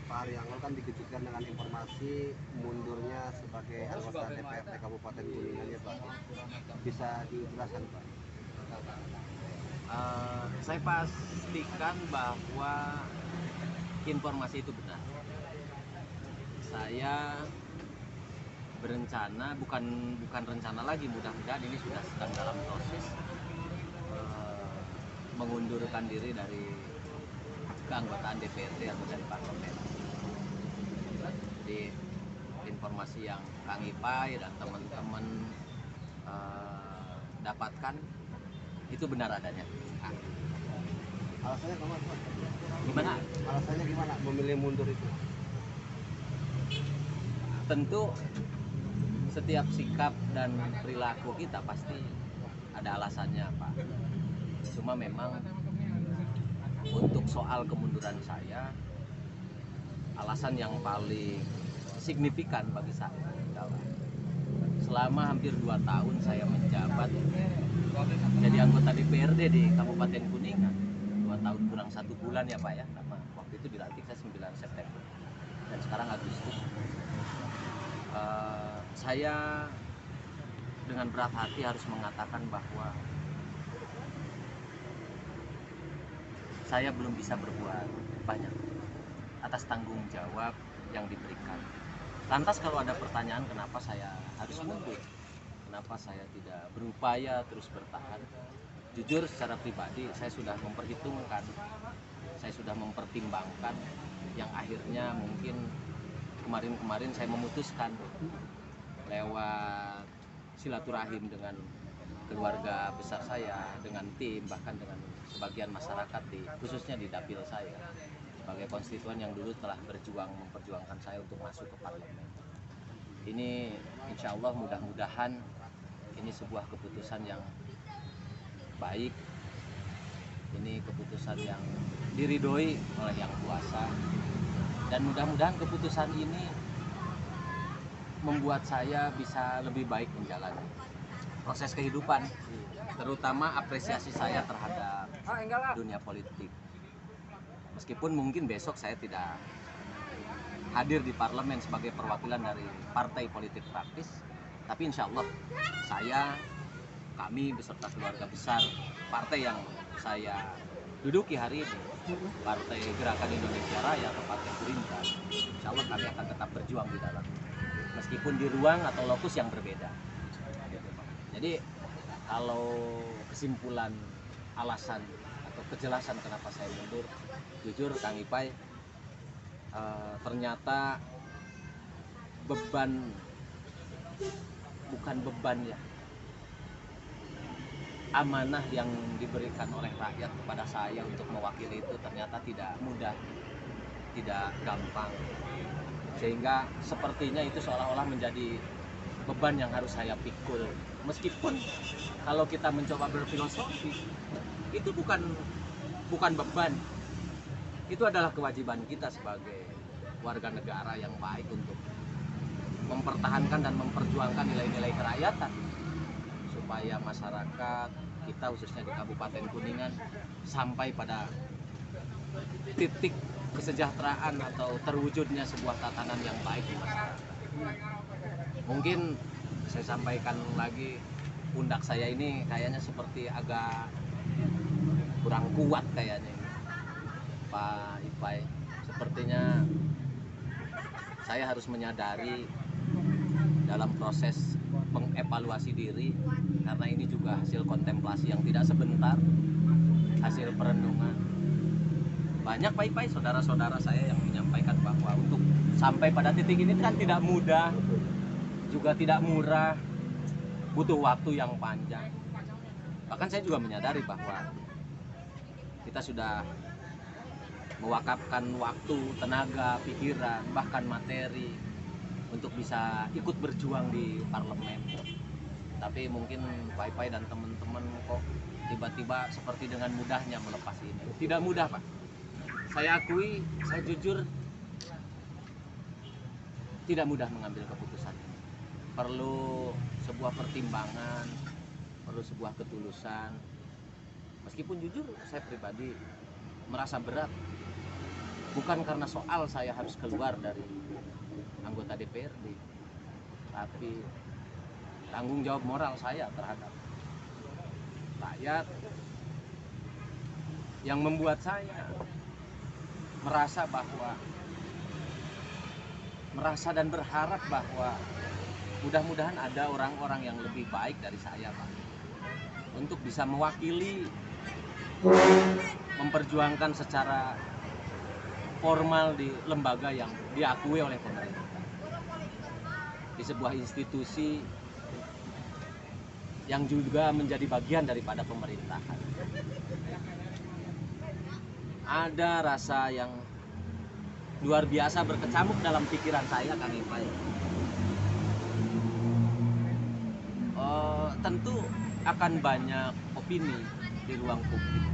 Pak Haryanto kan dikejutkan dengan informasi mundurnya sebagai anggota DPRD Kabupaten Kuningan ya Pak. Bisa dijelaskan Pak? Saya pastikan bahwa informasi itu benar. Saya berencana, bukan rencana lagi, mudah-mudahan ini sudah sedang dalam proses mengundurkan diri dari keanggotaan DPRD atau dari parlemen. Jadi informasi yang Kang Ipay dan teman-teman dapatkan itu benar adanya. Alasannya kemana Pak? Gimana? Alasannya gimana memilih mundur itu? Tentu setiap sikap dan perilaku kita pasti ada alasannya, Pak. Cuma memang untuk soal kemunduran saya, alasan yang paling signifikan bagi saya adalah selama hampir 2 tahun saya menjabat jadi anggota DPRD di Kabupaten Kuningan. 2 tahun kurang 1 bulan ya Pak ya, karena waktu itu dilantik saya 9 September dan sekarang Agustus. Saya dengan berat hati harus mengatakan bahwa saya belum bisa berbuat banyak atas tanggung jawab yang diberikan. Lantas kalau ada pertanyaan kenapa saya harus mundur, kenapa saya tidak berupaya terus bertahan, jujur secara pribadi saya sudah memperhitungkan, saya sudah mempertimbangkan, yang akhirnya mungkin kemarin saya memutuskan lewat silaturahim dengan keluarga besar saya, dengan tim, bahkan dengan sebagian masyarakat khususnya di dapil saya, sebagai konstituen yang dulu telah memperjuangkan saya untuk masuk ke parlemen. Ini insya Allah mudah-mudahan ini sebuah keputusan yang baik, ini keputusan yang diridhoi oleh Yang Kuasa, dan mudah-mudahan keputusan ini membuat saya bisa lebih baik menjalani proses kehidupan, terutama apresiasi saya terhadap dunia politik. Meskipun mungkin besok saya tidak hadir di parlemen sebagai perwakilan dari partai politik praktis, tapi insya Allah kami beserta keluarga besar partai yang saya duduki hari ini, Partai Gerakan Indonesia Raya atau Partai Gerindra, insya Allah kami akan tetap berjuang di dalam, meskipun di ruang atau lokus yang berbeda. Jadi kalau kesimpulan alasan atau kejelasan kenapa saya mundur, jujur Kang Ipay, ternyata bukan beban ya, amanah yang diberikan oleh rakyat kepada saya untuk mewakili itu ternyata tidak mudah, tidak gampang, sehingga sepertinya itu seolah-olah menjadi beban yang harus saya pikul. Meskipun kalau kita mencoba berfilosofi, itu bukan beban, itu adalah kewajiban kita sebagai warga negara yang baik untuk mempertahankan dan memperjuangkan nilai-nilai kerakyatan, supaya masyarakat kita khususnya di Kabupaten Kuningan sampai pada titik kesejahteraan atau terwujudnya sebuah tatanan yang baik di masyarakat. Mungkin saya sampaikan lagi, pundak saya ini kayaknya seperti agak kurang kuat kayaknya ini, Pak Ipay. Sepertinya saya harus menyadari dalam proses mengevaluasi diri, karena ini juga hasil kontemplasi yang tidak sebentar, hasil perenungan. Banyak Pak Ipay, saudara-saudara saya yang menyampaikan bahwa untuk sampai pada titik ini kan tidak mudah, juga tidak murah, butuh waktu yang panjang. Bahkan saya juga menyadari bahwa kita sudah mewakafkan waktu, tenaga, pikiran, bahkan materi untuk bisa ikut berjuang di parlemen. Tapi mungkin Pak Ipay dan teman-teman kok tiba-tiba seperti dengan mudahnya melepas ini. Tidak mudah Pak. Saya akui, saya jujur tidak mudah mengambil keputusan ini. Perlu sebuah pertimbangan, perlu sebuah ketulusan. Meskipun jujur saya pribadi merasa berat bukan karena soal saya harus keluar dari anggota DPRD, tapi tanggung jawab moral saya terhadap rakyat yang membuat saya merasa dan berharap bahwa mudah-mudahan ada orang-orang yang lebih baik dari saya, Pak, untuk bisa mewakili, memperjuangkan secara formal di lembaga yang diakui oleh pemerintah, di sebuah institusi yang juga menjadi bagian daripada pemerintahan. Ada rasa yang luar biasa berkecamuk dalam pikiran saya, Kang Ipay. Tentu akan banyak opini di ruang publik,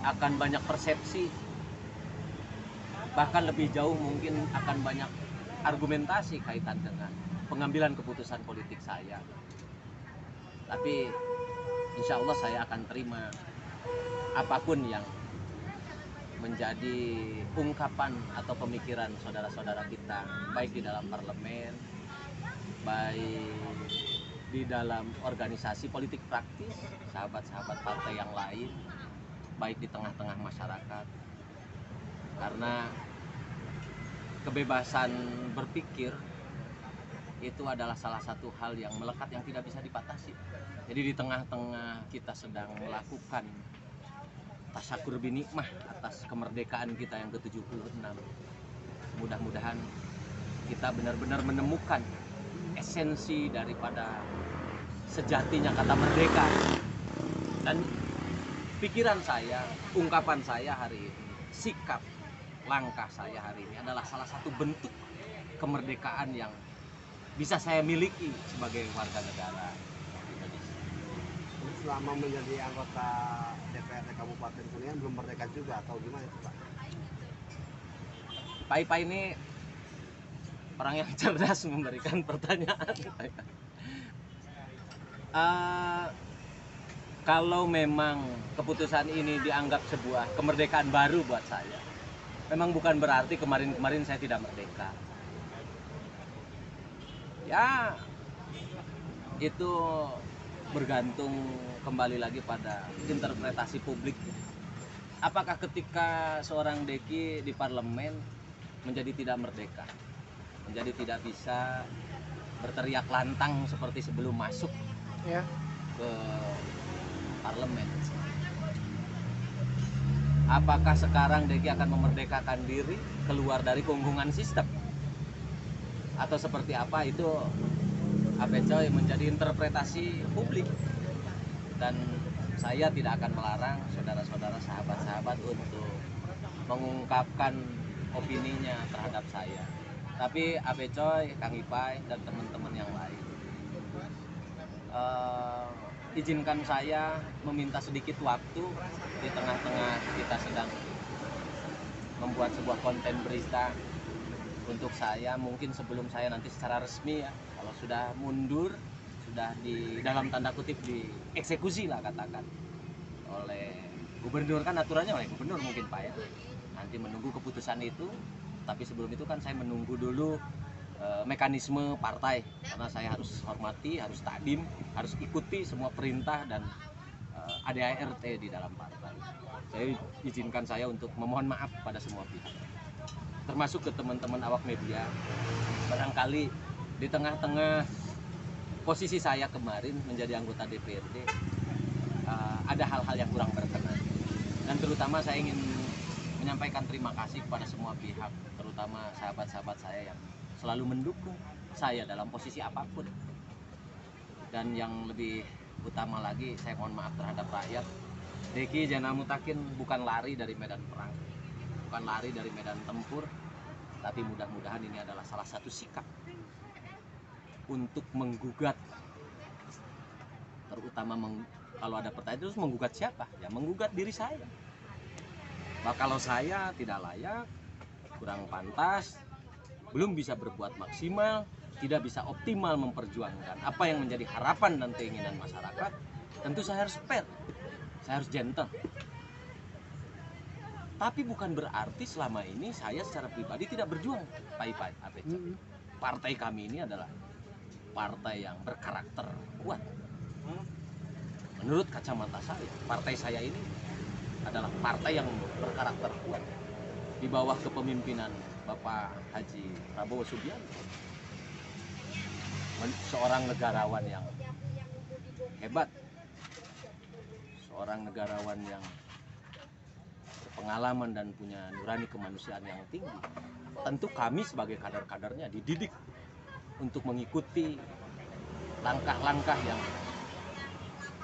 akan banyak persepsi, bahkan lebih jauh mungkin akan banyak argumentasi kaitan dengan pengambilan keputusan politik saya. Tapi insya Allah saya akan terima apapun yang menjadi ungkapan atau pemikiran saudara-saudara kita, baik di dalam parlemen, baik di dalam organisasi politik praktis, sahabat-sahabat partai yang lain, baik di tengah-tengah masyarakat. Karena kebebasan berpikir itu adalah salah satu hal yang melekat yang tidak bisa dibatasi. Jadi di tengah-tengah kita sedang melakukan tasyakur binikmah atas kemerdekaan kita yang ke-76, mudah-mudahan kita benar-benar menemukan esensi daripada sejatinya kata merdeka. Dan pikiran saya, ungkapan saya hari ini, sikap langkah saya hari ini adalah salah satu bentuk kemerdekaan yang bisa saya miliki sebagai warga negara Indonesia. Selama menjadi anggota DPRD Kabupaten Kuningan belum merdeka juga atau gimana itu, Pak? Pak Ipay ini orang yang cerdas memberikan pertanyaan. Kalau memang keputusan ini dianggap sebuah kemerdekaan baru buat saya, memang bukan berarti kemarin-kemarin saya tidak merdeka. Ya, itu bergantung kembali lagi pada interpretasi publik. Apakah ketika seorang Deki di parlemen menjadi tidak merdeka, menjadi tidak bisa berteriak lantang seperti sebelum masuk ke parlemen? Apakah sekarang Deki akan memerdekakan diri keluar dari gonggongan sistem? Atau seperti apa, itu coy menjadi interpretasi publik, dan saya tidak akan melarang saudara-saudara, sahabat-sahabat untuk mengungkapkan opininya terhadap saya. Tapi coy, Kang Ipay dan teman-teman yang lain, izinkan saya meminta sedikit waktu di tengah-tengah kita sedang membuat sebuah konten berita. Untuk saya, mungkin sebelum saya nanti secara resmi, ya, kalau sudah mundur, sudah di dalam tanda kutip dieksekusi lah katakan oleh gubernur, kan aturannya oleh gubernur mungkin Pak ya, nanti menunggu keputusan itu. Tapi sebelum itu kan saya menunggu dulu mekanisme partai, karena saya harus hormati, harus takdim, harus ikuti semua perintah dan ADART di dalam partai. Saya izinkan saya untuk memohon maaf pada semua pihak, termasuk ke teman-teman awak media. Barangkali di tengah-tengah posisi saya kemarin menjadi anggota DPRD ada hal-hal yang kurang berkenan, dan terutama saya ingin menyampaikan terima kasih kepada semua pihak, terutama sahabat-sahabat saya yang selalu mendukung saya dalam posisi apapun. Dan yang lebih utama lagi, saya mohon maaf terhadap rakyat. Deki Jana Mutakin bukan lari dari medan perang, bukan lari dari medan tempur, tapi mudah-mudahan ini adalah salah satu sikap untuk menggugat, terutama kalau ada pertanyaan terus menggugat siapa? Ya menggugat diri saya. Bahwa kalau saya tidak layak, kurang pantas, belum bisa berbuat maksimal, tidak bisa optimal memperjuangkan apa yang menjadi harapan dan keinginan masyarakat, tentu saya harus fair, saya harus gentle. Tapi bukan berarti selama ini saya secara pribadi tidak berjuang, Pak Ipai, Apeca. Partai kami ini adalah partai yang berkarakter kuat. Menurut kacamata saya, partai saya ini adalah partai yang berkarakter kuat. Di bawah kepemimpinan Bapak Haji Prabowo Subianto, seorang negarawan yang hebat, seorang negarawan yang berpengalaman dan punya nurani kemanusiaan yang tinggi. Tentu kami sebagai kader-kadernya dididik untuk mengikuti langkah-langkah yang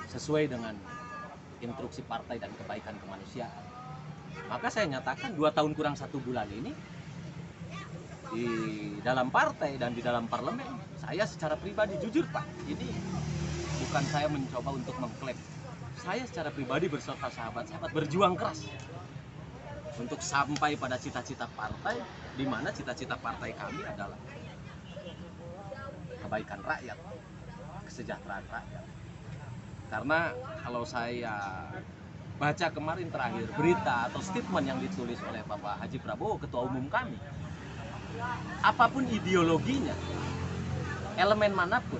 sesuai dengan instruksi partai dan kebaikan kemanusiaan. Maka saya nyatakan 2 tahun kurang 1 bulan ini di dalam partai dan di dalam parlemen, saya secara pribadi jujur Pak, ini bukan saya mencoba untuk mengklaim. Saya secara pribadi beserta sahabat-sahabat berjuang keras untuk sampai pada cita-cita partai, di mana cita-cita partai kami adalah kebaikan rakyat, kesejahteraan rakyat. Karena kalau saya baca kemarin terakhir berita atau statement yang ditulis oleh Bapak Haji Prabowo, Ketua Umum kami, apapun ideologinya, elemen manapun,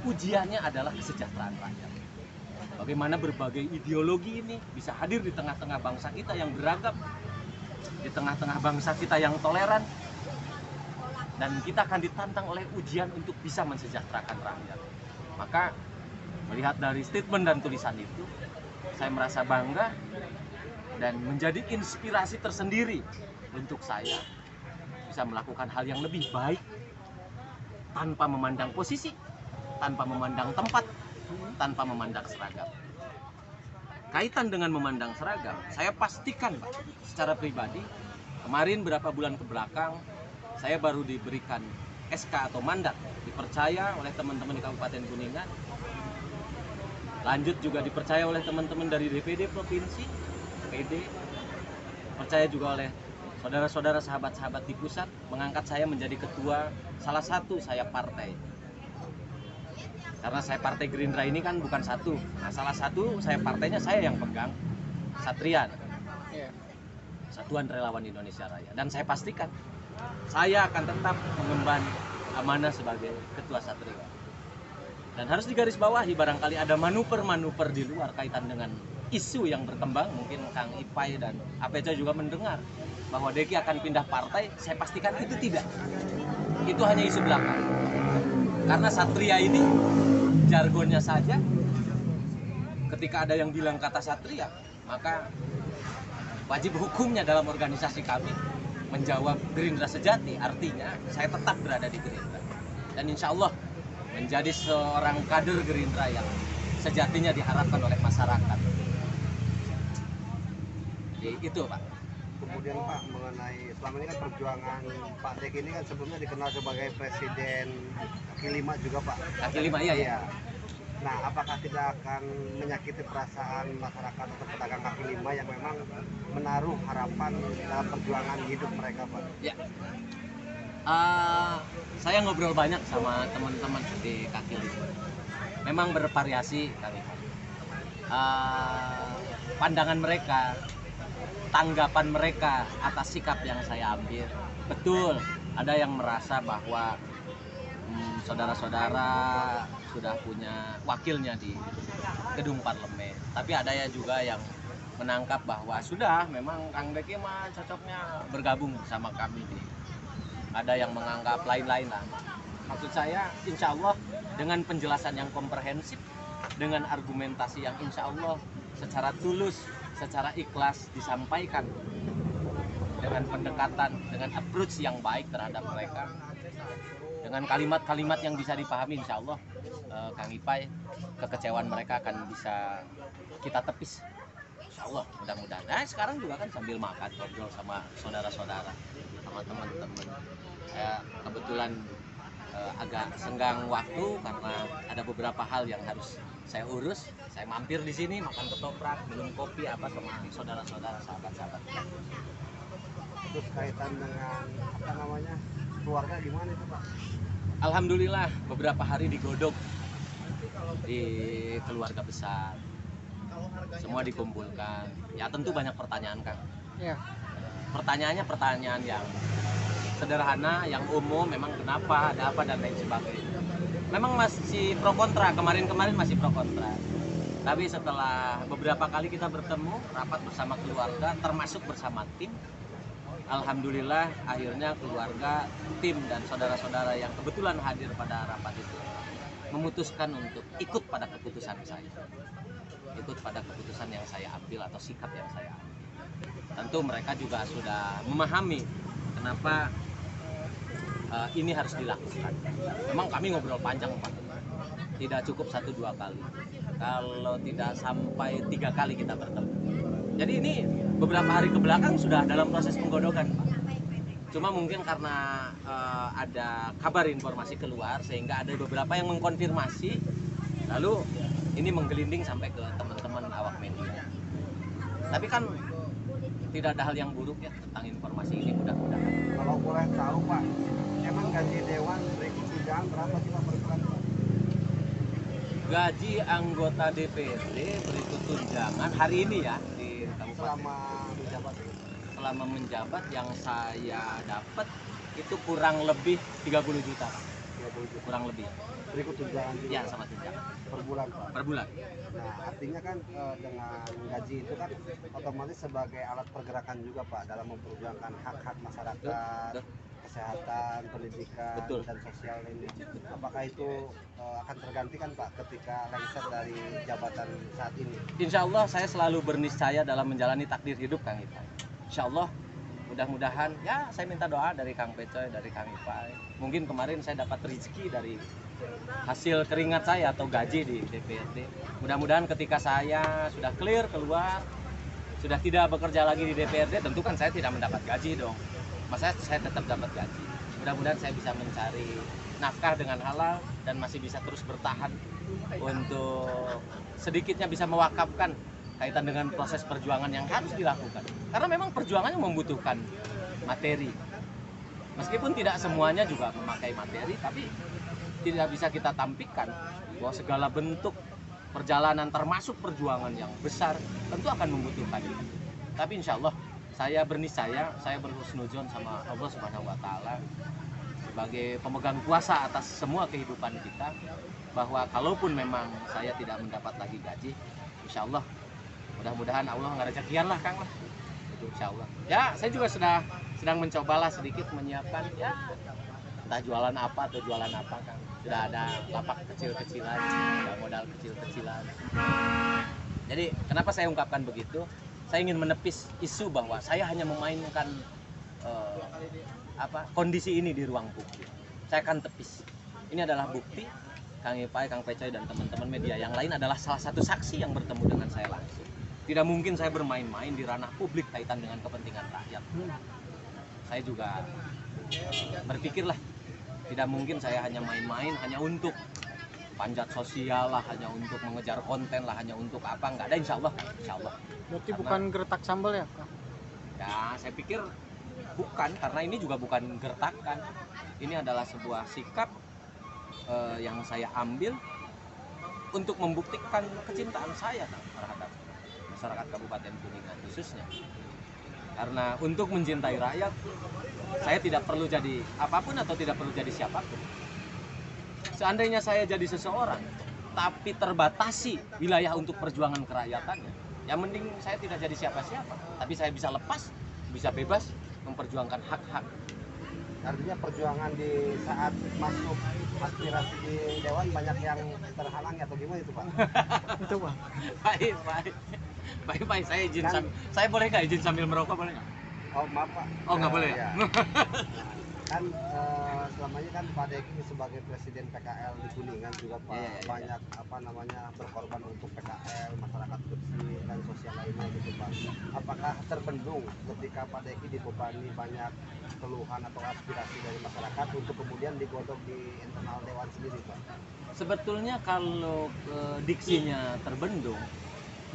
ujiannya adalah kesejahteraan rakyat. Bagaimana berbagai ideologi ini bisa hadir di tengah-tengah bangsa kita yang beragam, di tengah-tengah bangsa kita yang toleran, dan kita akan ditantang oleh ujian untuk bisa mensejahterakan rakyat. Maka melihat dari statement dan tulisan itu, saya merasa bangga dan menjadi inspirasi tersendiri untuk saya bisa melakukan hal yang lebih baik tanpa memandang posisi, tanpa memandang tempat, tanpa memandang seragam. Kaitan dengan memandang seragam, saya pastikan Pak, secara pribadi, kemarin berapa bulan ke belakang, saya baru diberikan SK atau mandat, dipercaya oleh teman-teman di Kabupaten Kuningan, lanjut juga dipercaya oleh teman-teman dari DPD Provinsi, PD, percaya juga oleh saudara-saudara sahabat-sahabat di pusat, mengangkat saya menjadi ketua salah satu saya partai. Karena saya partai Gerindra ini kan bukan satu, nah salah satu saya partainya saya yang pegang, Satria, Satuan Relawan Indonesia Raya. Dan saya pastikan, saya akan tetap mengemban amanah sebagai ketua Satria. Dan harus digarisbawahi, barangkali ada manuver-manuver di luar kaitan dengan isu yang berkembang, mungkin Kang Ipai dan Apeca juga mendengar bahwa Deki akan pindah partai, saya pastikan itu tidak. Itu hanya isu belaka. Karena Satria ini jargonnya saja, ketika ada yang bilang kata Satria, maka wajib hukumnya dalam organisasi kami menjawab Gerindra sejati, artinya saya tetap berada di Gerindra. Dan insya Allah menjadi seorang kader Gerindra yang sejatinya diharapkan oleh masyarakat. Jadi, itu Pak. Kemudian Pak, mengenai selama ini kan perjuangan Pak Deki ini kan sebelumnya dikenal sebagai presiden kaki lima juga Pak. Kaki lima ya. Nah, apakah tidak akan menyakiti perasaan masyarakat atau pedagang kaki lima yang memang menaruh harapan dalam perjuangan hidup mereka Pak? Ya. Saya ngobrol banyak sama teman-teman di kaki lima. Memang bervariasi kami. Pandangan mereka, tanggapan mereka atas sikap yang saya ambil. Betul, ada yang merasa bahwa saudara-saudara sudah punya wakilnya di gedung parlemen. Tapi ada ya juga yang menangkap bahwa sudah, memang Kang Deki mah cocoknya bergabung bersama kami. Ada yang menganggap lain-lain lah. Maksud saya, insya Allah dengan penjelasan yang komprehensif, dengan argumentasi yang insya Allah secara tulus, secara ikhlas disampaikan, dengan pendekatan, dengan approach yang baik terhadap mereka, dengan kalimat-kalimat yang bisa dipahami, insya Allah Kang Ipai, kekecewaan mereka akan bisa kita tepis, insya Allah, mudah-mudahan. Nah sekarang juga kan sambil makan, ngobrol sama saudara-saudara, sama teman-teman. Saya kebetulan agak senggang waktu karena ada beberapa hal yang harus saya urus. Saya mampir di sini makan ketoprak, minum kopi apa sama saudara-saudara, sahabat-sahabat. Terus kaitan dengan keluarga gimana itu Pak? Alhamdulillah beberapa hari digodok di keluarga besar, semua dikumpulkan. Ya tentu banyak pertanyaan Kang. Ya. Pertanyaannya pertanyaan yang sederhana, yang umum, memang kenapa, ada apa dan lain sebagainya. Memang masih pro kontra, kemarin-kemarin masih pro kontra. Tapi setelah beberapa kali kita bertemu, rapat bersama keluarga, termasuk bersama tim, alhamdulillah akhirnya keluarga, tim dan saudara-saudara yang kebetulan hadir pada rapat itu memutuskan untuk ikut pada keputusan saya. Ikut pada keputusan yang saya ambil atau sikap yang saya ambil. Tentu mereka juga sudah memahami kenapa ini harus dilakukan. Memang kami ngobrol panjang Pak, tidak cukup 1-2 kali, kalau tidak sampai 3 kali kita bertemu. Jadi ini beberapa hari ke belakang sudah dalam proses penggodokan Pak. Cuma mungkin karena ada kabar informasi keluar sehingga ada beberapa yang mengkonfirmasi, lalu ini menggelinding sampai ke teman-teman awak media. Tapi kan tidak ada hal yang buruk ya tentang informasi ini, mudah-mudahan. Kalau boleh tahu Pak, emang gaji dewan berikut tunjangan berapa sih Pak per bulan? Gaji anggota DPRD berikut tunjangan hari ini ya di kabupaten. Selama menjabat yang saya dapat itu kurang lebih 30 juta Pak. 30 juta. Kurang lebih. Berikut tunjangan juga. Ya, sama tunjangan. Per bulan Pak. Per bulan. Nah, artinya kan dengan gaji itu kan otomatis sebagai alat pergerakan juga Pak dalam memperjuangkan hak-hak masyarakat, Betul. kesehatan, pendidikan, Betul. dan sosial ini. Apakah itu akan tergantikan Pak ketika lengser dari jabatan saat ini? Insya Allah saya selalu berniscaya dalam menjalani takdir hidup Kang Ipai. Insya Allah mudah-mudahan ya saya minta doa dari Kang Pecoy, dari Kang Ipai. Mungkin kemarin saya dapat rezeki dari hasil keringat saya atau gaji di DPRD. Mudah-mudahan ketika saya sudah clear keluar, sudah tidak bekerja lagi di DPRD, tentu kan saya tidak mendapat gaji dong. Masa saya tetap dapat gaji. Mudah-mudahan saya bisa mencari nafkah dengan halal dan masih bisa terus bertahan untuk sedikitnya bisa mewakafkan kaitan dengan proses perjuangan yang harus dilakukan. Karena memang perjuangannya membutuhkan materi. Meskipun tidak semuanya juga memakai materi, tapi tidak bisa kita tampilkan bahwa segala bentuk perjalanan termasuk perjuangan yang besar tentu akan membutuhkan itu. Tapi insya Allah saya berniscaya, saya berhusnuzon sama Allah Subhanahu wa Ta'ala sebagai pemegang kuasa atas semua kehidupan kita, bahwa kalaupun memang saya tidak mendapat lagi gaji, insya Allah mudah-mudahan Allah ngerezekian lah Kang lah, itu insya Allah. Ya saya juga sedang mencobalah sedikit menyiapkan ya entah jualan apa atau jualan apa Kang. Sudah ada lapak kecil-kecilan, ada modal kecil-kecilan. Jadi kenapa saya ungkapkan begitu? Saya ingin menepis isu bahwa saya hanya memainkan kondisi ini di ruang publik. Saya akan tepis. Ini adalah bukti. Kang Ipai, Kang Pecoy dan teman-teman media yang lain adalah salah satu saksi yang bertemu dengan saya langsung. Tidak mungkin saya bermain-main di ranah publik kaitan dengan kepentingan rakyat. Saya juga berpikirlah, tidak mungkin saya hanya main-main hanya untuk panjat sosial lah, hanya untuk mengejar konten lah, hanya untuk apa, nggak ada insya Allah. Berarti bukan gertak sambal ya Kak? Ya saya pikir bukan, karena ini juga bukan gertakan. Ini adalah sebuah sikap yang saya ambil untuk membuktikan kecintaan saya terhadap masyarakat Kabupaten Kuningan khususnya. Karena untuk mencintai rakyat, saya tidak perlu jadi apapun atau tidak perlu jadi siapapun. Seandainya saya jadi seseorang, tapi terbatasi wilayah untuk perjuangan keracyatannya, ya mending saya tidak jadi siapa-siapa. Tapi saya bisa lepas, bisa bebas memperjuangkan hak-hak. Artinya perjuangan di saat masuk aspirasi di Dewan banyak yang terhalang atau gimana itu Pak? Itu Pak. Baik, saya izin saya boleh nggak izin sambil merokok, boleh nggak? Oh maaf Pak. Oh nggak boleh ya? Kan selama ini kan Pak Deki sebagai presiden PKL di Kuningan juga Pak banyak berkorban untuk PKL, masyarakat bersih dan sosial lainnya gitu Pak. Apakah terbendung ketika Pak Deki dibebani banyak keluhan atau aspirasi dari masyarakat untuk kemudian digodok di internal Dewan sendiri Pak? Sebetulnya kalau diksinya terbendung,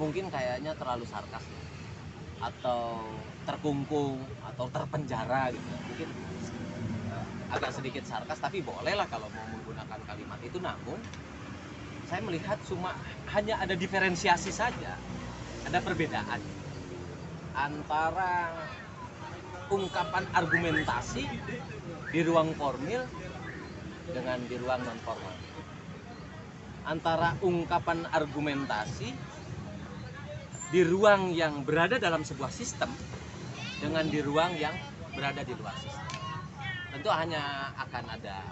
mungkin kayaknya terlalu sarkas atau terkungkung atau terpenjara gitu. Mungkin agak sedikit sarkas, tapi bolehlah kalau mau menggunakan kalimat itu. Namun saya melihat cuma hanya ada diferensiasi saja, ada perbedaan antara ungkapan argumentasi di ruang formal dengan di ruang non formal, antara ungkapan argumentasi di ruang yang berada dalam sebuah sistem dengan di ruang yang berada di luar sistem. Tentu hanya akan ada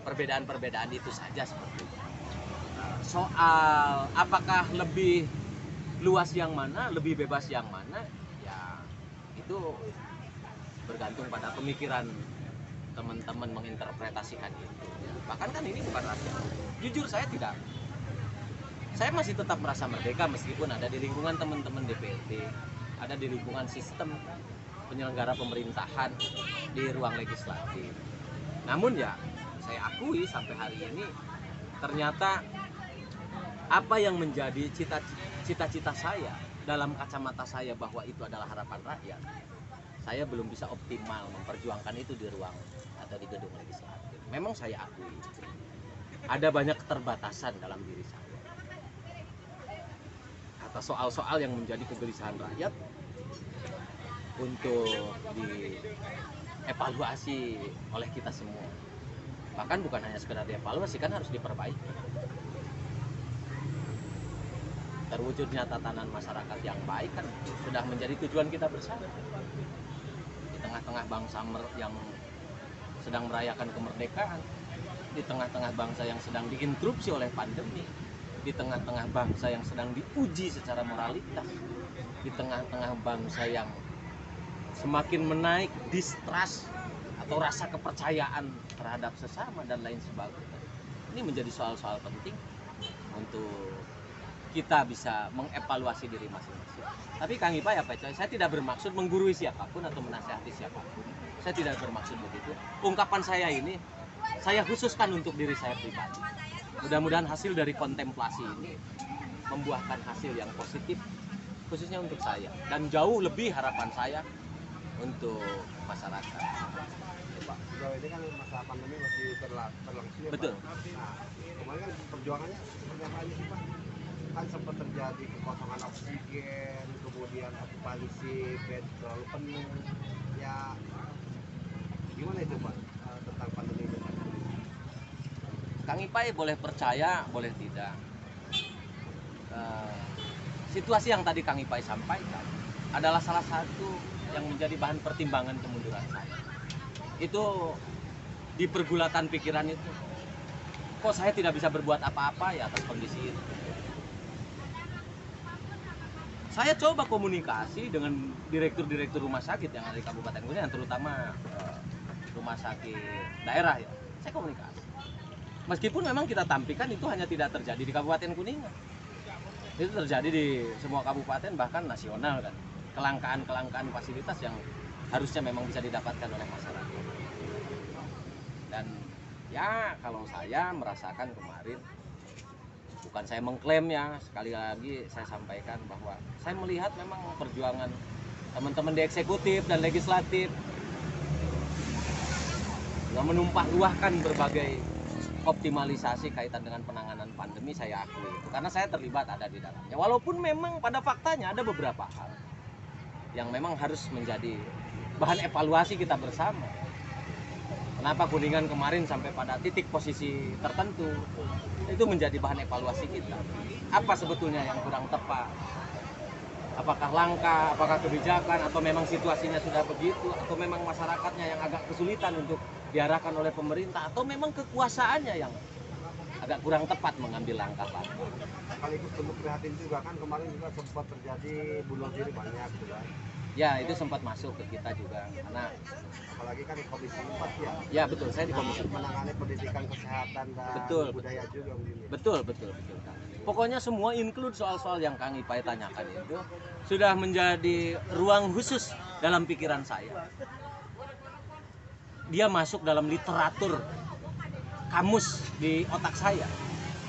perbedaan-perbedaan itu saja seperti itu. Soal apakah lebih luas yang mana, lebih bebas yang mana, ya itu bergantung pada pemikiran teman-teman menginterpretasikan itu. Bahkan kan ini bukan rahasia. Jujur saya masih tetap merasa merdeka meskipun ada di lingkungan teman-teman DPRD, ada di lingkungan sistem penyelenggara pemerintahan di ruang legislatif. Namun ya saya akui sampai hari ini ternyata apa yang menjadi cita-cita saya dalam kacamata saya bahwa itu adalah harapan rakyat, saya belum bisa optimal memperjuangkan itu di ruang atau di gedung legislatif. Memang saya akui ada banyak keterbatasan dalam diri saya atas soal-soal yang menjadi kegelisahan rakyat untuk dievaluasi oleh kita semua. Bahkan bukan hanya sekedar dievaluasi, kan harus diperbaiki. Terwujudnya tatanan masyarakat yang baik kan sudah menjadi tujuan kita bersama. Di tengah-tengah bangsa yang sedang merayakan kemerdekaan, di tengah-tengah bangsa yang sedang diinterupsi oleh pandemi, di tengah-tengah bangsa yang sedang diuji secara moralitas, di tengah-tengah bangsa yang semakin menaik distrust atau rasa kepercayaan terhadap sesama dan lain sebagainya. Ini menjadi soal-soal penting untuk kita bisa mengevaluasi diri masing-masing. Tapi Kang Ipay apa coy? Saya tidak bermaksud menggurui siapapun atau menasihati siapapun. Saya tidak bermaksud begitu. Ungkapan saya ini saya khususkan untuk diri saya pribadi. Mudah-mudahan hasil dari kontemplasi ini membuahkan hasil yang positif khususnya untuk saya, dan jauh lebih harapan saya untuk masyarakat. Pak, sejauh ini kan masa pandemi masih berlangsung ya, Betul. Pak? Nah, kemarin kan perjuangannya seperti apa aja sih, Pak? Kan sempat terjadi kekosongan oksigen, kemudian okupansi bed terlalu penuh. Ya, gimana itu, Pak, tentang pandemi ini, Pak? Kang Ipay boleh percaya, boleh tidak. Situasi yang tadi Kang Ipay sampaikan adalah salah satu yang menjadi bahan pertimbangan kemunduran saya. Itu di pergulatan pikiran itu, kok saya tidak bisa berbuat apa-apa ya atas kondisi itu. Saya coba komunikasi dengan direktur-direktur rumah sakit yang ada di Kabupaten Kuningan, terutama rumah sakit daerah ya. Saya komunikasi. Meskipun memang kita tampilkan itu hanya tidak terjadi di Kabupaten Kuningan. Itu terjadi di semua kabupaten, bahkan nasional kan. Kelangkaan fasilitas yang harusnya memang bisa didapatkan oleh masyarakat. Dan ya kalau saya merasakan kemarin, bukan saya mengklaim ya, sekali lagi saya sampaikan bahwa saya melihat memang perjuangan teman-teman di eksekutif dan legislatif yang menumpah ruahkan berbagai optimalisasi kaitan dengan penanganan pandemi, saya akui itu karena saya terlibat ada di dalamnya. Walaupun memang pada faktanya ada beberapa hal yang memang harus menjadi bahan evaluasi kita bersama. Kenapa Kuningan kemarin sampai pada titik posisi tertentu, itu menjadi bahan evaluasi kita. Apa sebetulnya yang kurang tepat? Apakah langkah, apakah kebijakan, atau memang situasinya sudah begitu, atau memang masyarakatnya yang agak kesulitan untuk diarahkan oleh pemerintah, atau memang kekuasaannya yang agak kurang tepat mengambil langkah-langkah. Sekaligus untuk prihatin juga kan, kemarin juga sempat terjadi bunuh diri banyak juga. Ya, itu sempat masuk ke kita juga, karena Apalagi kan Komisi 4 ya. ya betul, saya di komisi Menangani pendidikan, kesehatan dan Betul, budaya juga mungkin. Ya. betul. Pokoknya semua include soal-soal yang Kang Ipay tanyakan itu sudah menjadi ruang khusus dalam pikiran saya. Dia masuk dalam literatur kamus di otak saya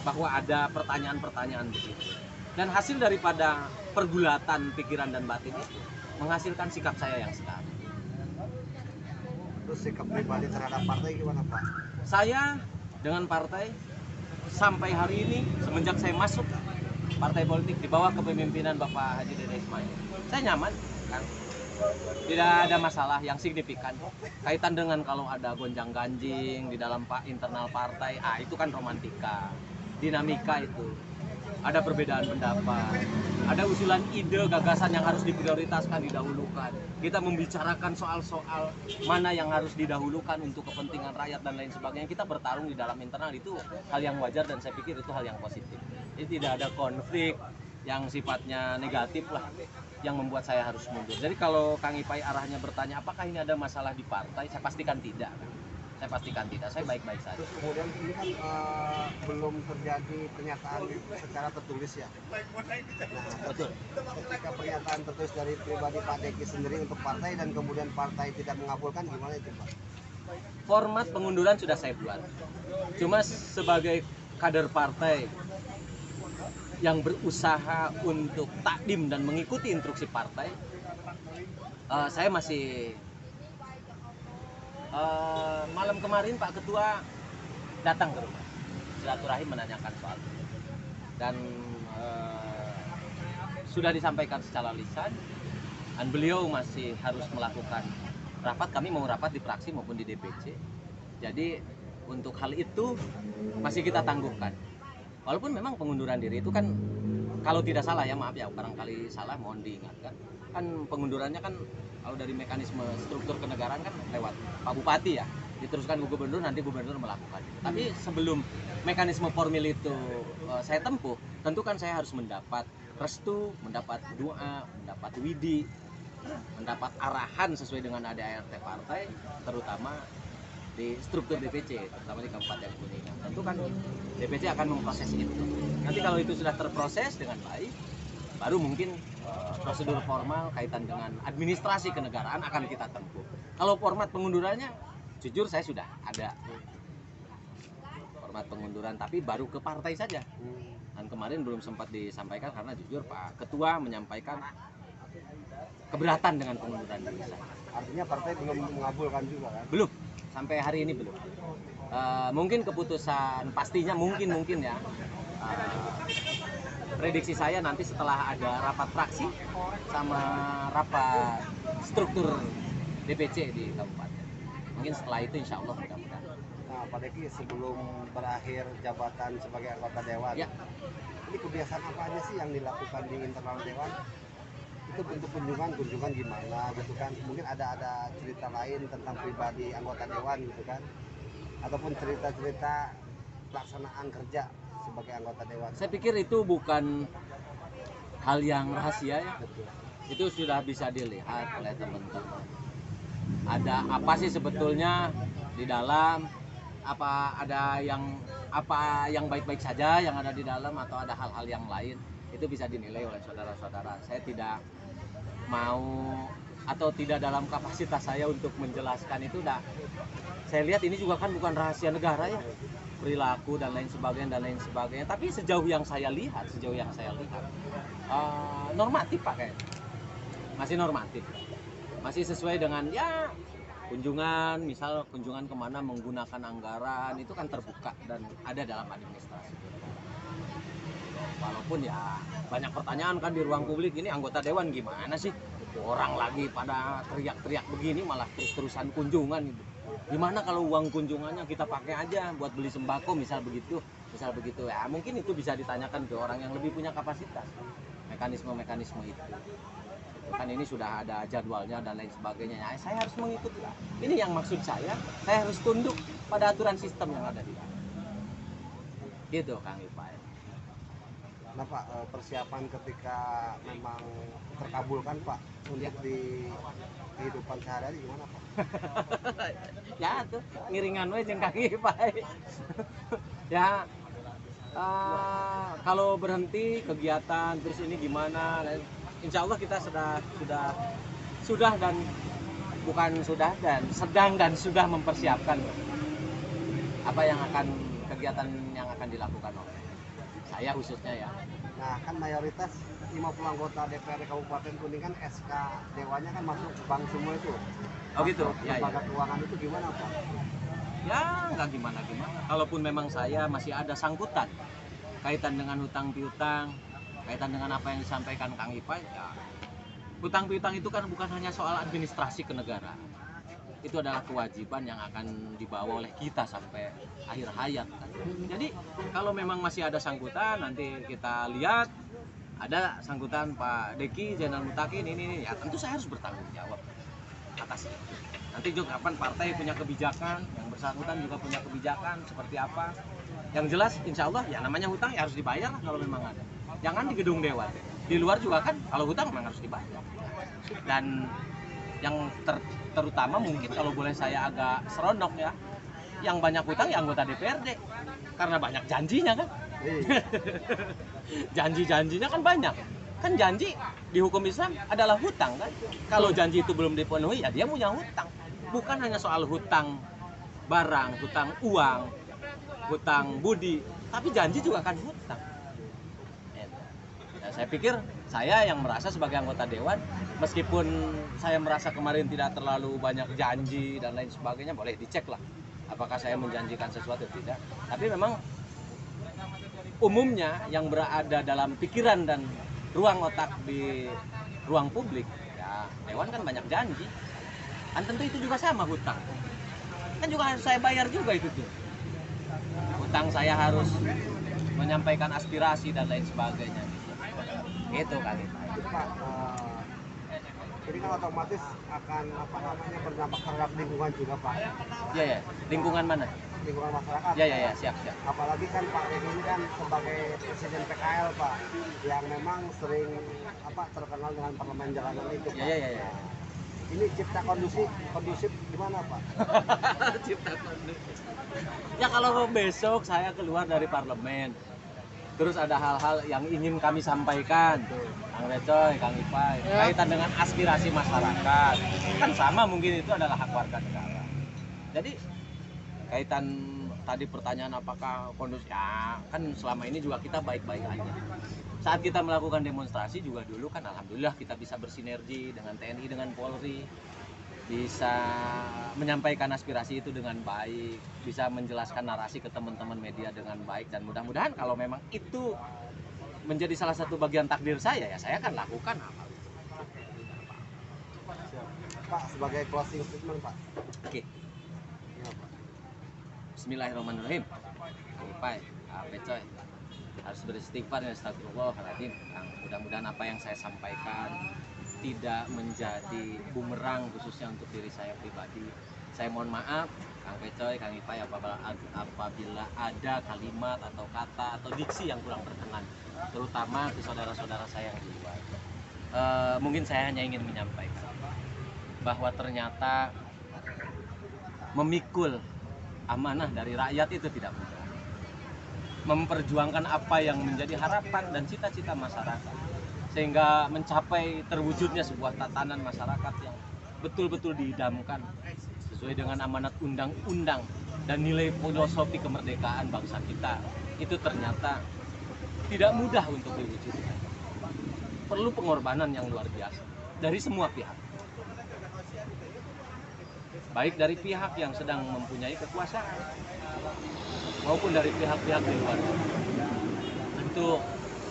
bahwa ada pertanyaan-pertanyaan begitu. Dan hasil daripada pergulatan pikiran dan batin itu menghasilkan sikap saya yang sekarang. Terus sikap pribadi terhadap partai gimana, Pak? Saya dengan partai sampai hari ini, semenjak saya masuk partai politik di bawah kepemimpinan Bapak Haji Dede Ismail, saya nyaman. sampaikan tidak ada masalah yang signifikan kaitan dengan kalau ada gonjang-ganjing di dalam internal partai. Itu kan romantika, dinamika itu. Ada perbedaan pendapat, ada usulan ide, gagasan yang harus diprioritaskan, didahulukan. Kita membicarakan soal-soal mana yang harus didahulukan untuk kepentingan rakyat dan lain sebagainya. Kita bertarung di dalam internal, itu hal yang wajar dan saya pikir itu hal yang positif. Jadi tidak ada konflik yang sifatnya negatif lah yang membuat saya harus mundur. Jadi kalau Kang Ipai arahnya bertanya apakah ini ada masalah di partai, saya pastikan tidak. Saya pastikan tidak, saya baik-baik saja. Terus kemudian ini kan belum terjadi pernyataan secara tertulis ya. Nah, Betul. ketika pernyataan tertulis dari pribadi Pak Deki sendiri untuk partai dan kemudian partai tidak mengabulkan, gimana itu Pak? Format pengunduran sudah saya buat. Cuma sebagai kader partai yang berusaha untuk takdim dan mengikuti instruksi partai, saya masih malam kemarin Pak Ketua datang ke rumah silaturahim menanyakan soal itu. Dan sudah disampaikan secara lisan dan beliau masih harus melakukan rapat. Kami mau rapat di fraksi maupun di DPC. Jadi untuk hal itu masih kita tangguhkan. Walaupun memang pengunduran diri itu kan, kalau tidak salah ya, maaf ya, barangkali salah mohon diingatkan. Kan pengundurannya kan kalau dari mekanisme struktur kenegaraan kan lewat Pak Bupati ya, diteruskan ke gubernur, nanti gubernur melakukan. Tapi sebelum mekanisme formil itu saya tempuh, tentu kan saya harus mendapat restu, mendapat doa, mendapat widi, mendapat arahan sesuai dengan ADART partai, terutama di struktur DPC, terutama di Kabupaten Kuningan. Tentu kan DPC akan memproses itu. Nanti kalau itu sudah terproses dengan baik, baru mungkin prosedur formal kaitan dengan administrasi kenegaraan akan kita tempuh. Kalau format pengundurannya, jujur saya sudah ada format pengunduran, tapi baru ke partai saja. Dan kemarin belum sempat disampaikan karena jujur Pak Ketua menyampaikan keberatan dengan pengunduran diri saya. Artinya partai belum mengabulkan juga kan? Belum, sampai hari ini belum. Mungkin keputusan pastinya mungkin ya. Prediksi saya nanti setelah ada rapat fraksi sama rapat struktur DPC di kabupaten. Mungkin setelah itu insya Allah mudah-mudahan. Nah, Pak Deki, sebelum berakhir jabatan sebagai anggota dewan, Ya. ini kebiasaan apa aja sih yang dilakukan di internal dewan? Itu bentuk kunjungan gimana gitu kan? Mungkin ada cerita lain tentang pribadi anggota dewan gitu kan? Ataupun cerita-cerita pelaksanaan kerja sebagai anggota dewan. Saya pikir itu bukan hal yang rahasia ya. Betul. Itu sudah bisa dilihat oleh teman-teman. Ada apa sih sebetulnya di dalam, apa yang baik-baik saja yang ada di dalam, atau ada hal-hal yang lain, itu bisa dinilai oleh saudara-saudara. Saya tidak mau atau tidak dalam kapasitas saya untuk menjelaskan itu. Saya lihat ini juga kan bukan rahasia negara ya, perilaku dan lain sebagainya. Tapi sejauh yang saya lihat normatif Pak, kayak masih normatif, masih sesuai dengan ya kunjungan, misal kunjungan kemana menggunakan anggaran itu kan terbuka dan ada dalam administrasi. Walaupun ya banyak pertanyaan kan di ruang publik, ini anggota dewan gimana sih, orang lagi pada teriak-teriak begini malah terus-terusan kunjungan gitu. Gimana kalau uang kunjungannya kita pakai aja buat beli sembako misal begitu ya, mungkin itu bisa ditanyakan ke orang yang lebih punya kapasitas, mekanisme itu kan ini sudah ada jadwalnya dan lain sebagainya ya, saya harus mengikuti lah. Ini yang maksud saya harus tunduk pada aturan sistem yang ada di dalam gitu Kang Ipai. Nah Pak, persiapan ketika memang terkabulkan Pak untuk di kehidupan sehari-hari gimana Pak? Ya tuh ngiringan we jeung Kang Ipai. Ya kalau berhenti kegiatan terus ini gimana? Insya Allah kita sudah dan bukan sudah dan sedang dan sudah mempersiapkan apa yang kegiatan yang akan dilakukan oleh saya khususnya ya. Nah kan mayoritas 50 anggota DPR Kabupaten Kuningan SK Dewanya kan masuk bank semua itu. Oh gitu. Ya, lembaga keuangan itu gimana Pak? Ya nggak gimana. Kalaupun memang saya masih ada sangkutan kaitan dengan hutang piutang, kaitan dengan apa yang disampaikan Kang Ipai, ya hutang piutang itu kan bukan hanya soal administrasi ke negara. Itu adalah kewajiban yang akan dibawa oleh kita sampai akhir hayat kan. Jadi kalau memang masih ada sangkutan, nanti kita lihat ada sangkutan Pak Deki Zainal Mutakin ini ya tentu saya harus bertanggung jawab atas itu. Nanti juga kapan partai punya kebijakan, yang bersangkutan juga punya kebijakan seperti apa. Yang jelas insya Allah ya namanya hutang ya harus dibayar lah kalau memang ada. Jangan di gedung dewan, di luar juga kan kalau hutang memang harus dibayar. Dan yang terutama mungkin kalau boleh saya agak seronok ya, yang banyak hutang ya anggota DPRD karena banyak janjinya kan. Janji-janjinya kan banyak. Kan janji di hukum Islam adalah hutang kan. Kalau janji itu belum dipenuhi ya dia punya hutang. Bukan hanya soal hutang barang, hutang uang, hutang budi, tapi janji juga kan hutang. Ya, saya pikir saya yang merasa sebagai anggota dewan, meskipun saya merasa kemarin tidak terlalu banyak janji dan lain sebagainya, boleh dicek lah apakah saya menjanjikan sesuatu atau tidak. Tapi memang umumnya yang berada dalam pikiran dan ruang otak di ruang publik, ya dewan kan banyak janji. Kan tentu itu juga sama hutang. Kan juga harus saya bayar juga itu tuh. Hutang saya harus menyampaikan aspirasi dan lain sebagainya. Gitu kali. Pak, ini kan otomatis akan berdampak terhadap lingkungan juga Pak. Iya ya, lingkungan mana? Lingkungan masyarakat. Ya, siap. Apalagi kan Pak Deki ini kan sebagai presiden PKL Pak, yang memang sering terkenal dengan parlemen jalanan itu Pak. Ya. Ini cipta kondusif gimana Pak? Cipta kondusif. Ya kalau besok saya keluar dari parlemen, terus ada hal-hal yang ingin kami sampaikan, Kang Recoy, Kang Ipay, kaitan dengan aspirasi masyarakat, kan sama mungkin itu adalah hak warga negara. Jadi kaitan tadi pertanyaan apakah kondusif, ya kan selama ini juga kita baik-baik aja. Saat kita melakukan demonstrasi juga dulu kan alhamdulillah kita bisa bersinergi dengan TNI, dengan Polri, bisa menyampaikan aspirasi itu dengan baik, bisa menjelaskan narasi ke teman-teman media dengan baik, dan mudah-mudahan kalau memang itu menjadi salah satu bagian takdir saya, ya saya akan lakukan hal itu. Pak, sebagai closing statement Pak. Oke. Bismillahirrahmanirrahim. Ipay, Coy, harus beristighfar ya, astagfirullahaladzim. Mudah-mudahan apa yang saya sampaikan tidak menjadi bumerang khususnya untuk diri saya pribadi. Saya mohon maaf Kang Pecoy, Kang Ipay apabila ada kalimat atau kata atau diksi yang kurang berkenan, terutama ke saudara-saudara saya yang di luar. Mungkin saya hanya ingin menyampaikan bahwa ternyata memikul amanah dari rakyat itu tidak mudah. Memperjuangkan apa yang menjadi harapan dan cita-cita masyarakat, sehingga mencapai terwujudnya sebuah tatanan masyarakat yang betul-betul diidamkan sesuai dengan amanat undang-undang dan nilai filosofi kemerdekaan bangsa kita, itu ternyata tidak mudah untuk diwujudkan. Perlu pengorbanan yang luar biasa dari semua pihak, baik dari pihak yang sedang mempunyai kekuasaan maupun dari pihak-pihak di luar. Untuk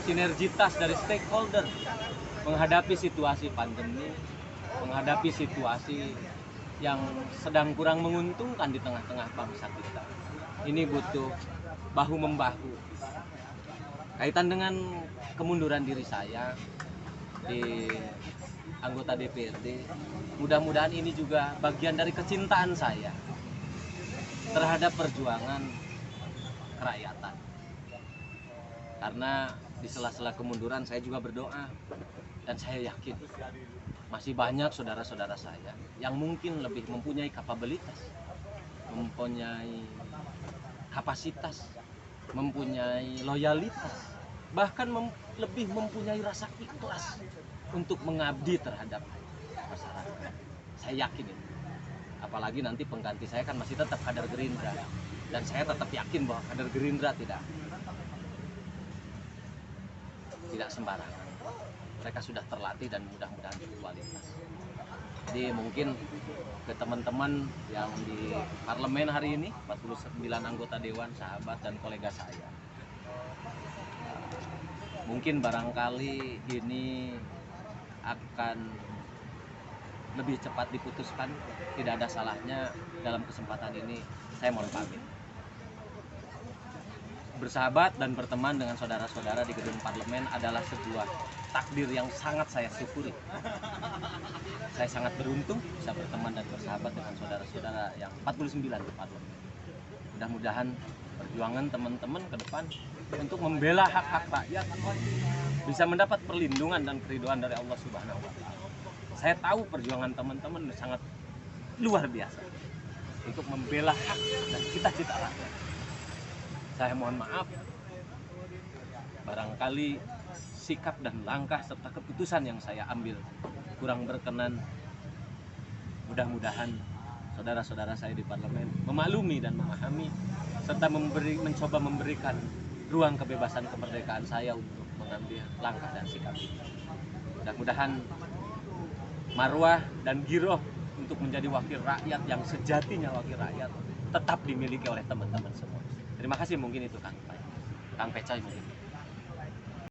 sinergitas dari stakeholder menghadapi situasi pandemi, menghadapi situasi yang sedang kurang menguntungkan di tengah-tengah bangsa kita. Ini butuh bahu-membahu. Kaitan dengan kemunduran diri saya di anggota DPRD, mudah-mudahan ini juga bagian dari kecintaan saya terhadap perjuangan kerakyatan. Karena di sela-sela kemunduran saya juga berdoa, dan saya yakin masih banyak saudara-saudara saya yang mungkin lebih mempunyai kapabilitas, mempunyai kapasitas, mempunyai loyalitas, bahkan lebih mempunyai rasa ikhlas untuk mengabdi terhadap masyarakat. Saya yakin itu. Apalagi nanti pengganti saya kan masih tetap kader Gerindra, dan saya tetap yakin bahwa kader Gerindra tidak sembarangan. Mereka sudah terlatih dan mudah-mudahan berkualitas. Jadi mungkin ke teman-teman yang di parlemen hari ini, 49 anggota dewan, sahabat dan kolega saya, mungkin barangkali ini akan lebih cepat diputuskan, tidak ada salahnya dalam kesempatan ini saya mohon pamit. Bersahabat dan berteman dengan saudara-saudara di gedung parlemen adalah sebuah takdir yang sangat saya syukuri. Saya sangat beruntung bisa berteman dan bersahabat dengan saudara-saudara yang 49 di parlemen. Mudah-mudahan perjuangan teman-teman ke depan untuk membela hak-hak rakyat bisa mendapat perlindungan dan keridhaan dari Allah Subhanahu wa Ta'ala. Saya tahu perjuangan teman-teman sangat luar biasa untuk membela hak dan cita-cita rakyat. Saya mohon maaf, barangkali sikap dan langkah serta keputusan yang saya ambil kurang berkenan. Mudah-mudahan saudara-saudara saya di parlemen memaklumi dan memahami serta mencoba memberikan ruang kebebasan kemerdekaan saya untuk mengambil langkah dan sikap ini. Mudah-mudahan marwah dan giroh untuk menjadi wakil rakyat yang sejatinya wakil rakyat tetap dimiliki oleh teman-teman semua. Terima kasih, mungkin itu Kang Pecai mungkin.